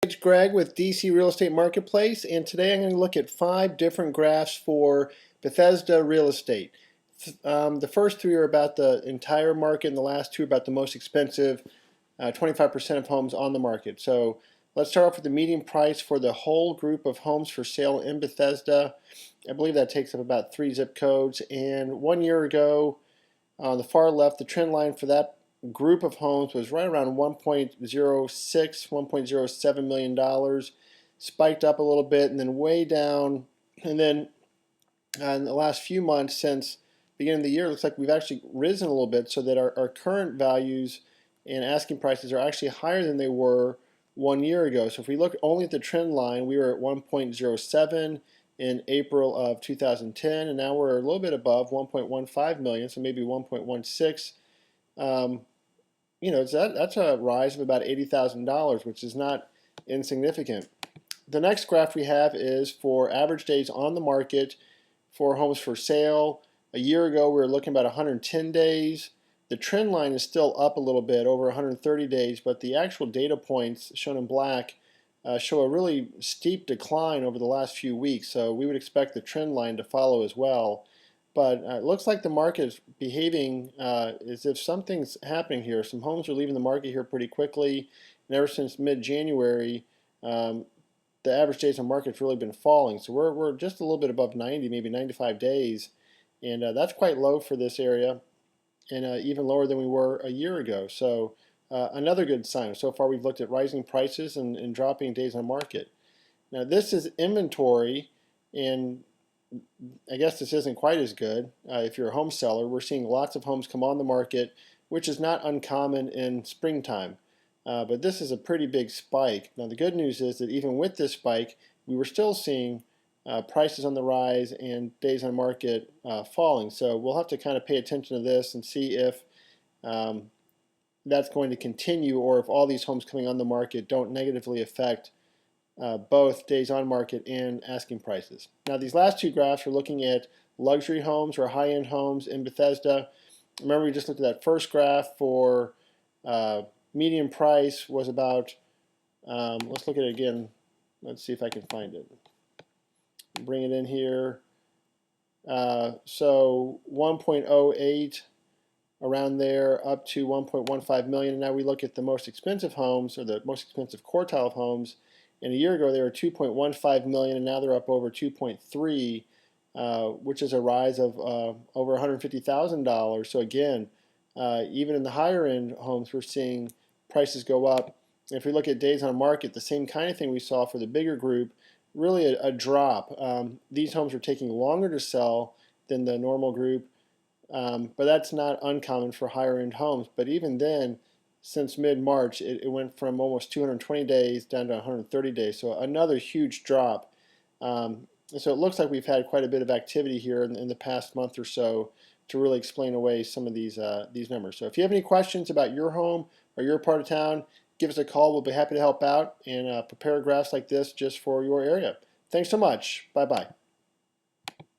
It's Greg with DC Real Estate Marketplace, and today I'm going to look at 5 different graphs for Bethesda real estate. The first 3 are about the entire market, and the last 2 are about the most expensive 25% of homes on the market. So let's start off with the median price for the whole group of homes for sale in Bethesda. I believe that takes up about 3 zip codes, and 1 year ago on the far left, the trend line for that group of homes was right around 1.06, $1.07 million, spiked up a little bit and then way down. And then in the last few months since beginning of the year, it looks like we've actually risen a little bit, so that our current values and asking prices are actually higher than they were 1 year ago. So if we look only at the trend line, we were at 1.07 in April of 2010, and now we're a little bit above 1.15 million, so maybe 1.16. That's a rise of about $80,000, which is not insignificant. The next graph we have is for average days on the market for homes for sale. A year ago, we were looking about 110 days. The trend line is still up a little bit, over 130 days, but the actual data points shown in black show a really steep decline over the last few weeks. So we would expect the trend line to follow as well. But it looks like the market is behaving as if something's happening here. Some homes are leaving the market here pretty quickly, and ever since mid-January, the average days on market has really been falling. So we're just a little bit above 90, maybe 95 days, and that's quite low for this area, and even lower than we were a year ago. So another good sign. So far we've looked at rising prices and dropping days on market. Now this is inventory, and I guess this isn't quite as good if you're a home seller. We're seeing lots of homes come on the market, which is not uncommon in springtime. But this is a pretty big spike. Now the good news is that even with this spike, we were still seeing prices on the rise and days on market falling. So we'll have to kind of pay attention to this and see if that's going to continue, or if all these homes coming on the market don't negatively affect both days on market and asking prices. Now these last 2 graphs are looking at luxury homes or high-end homes in Bethesda. Remember, we just looked at that first graph for median price was about, let's look at it again. Let's see if I can find it. Bring it in here. So 1.08 around there up to 1.15 million. And now we look at the most expensive homes, or the most expensive quartile of homes. And a year ago they were 2.15 million, and now they're up over 2.3, which is a rise of over $150,000. So again, even in the higher end homes, we're seeing prices go up. And if we look at days on market, the same kind of thing we saw for the bigger group, really a drop. These homes are taking longer to sell than the normal group, but that's not uncommon for higher end homes. But even then, since mid-March, it went from almost 220 days down to 130 days, so another huge drop. So it looks like we've had quite a bit of activity here in the past month or so to really explain away some of these numbers. So if you have any questions about your home or your part of town, give us a call. We'll be happy to help out and prepare graphs like this just for your area. Thanks so much. Bye-bye.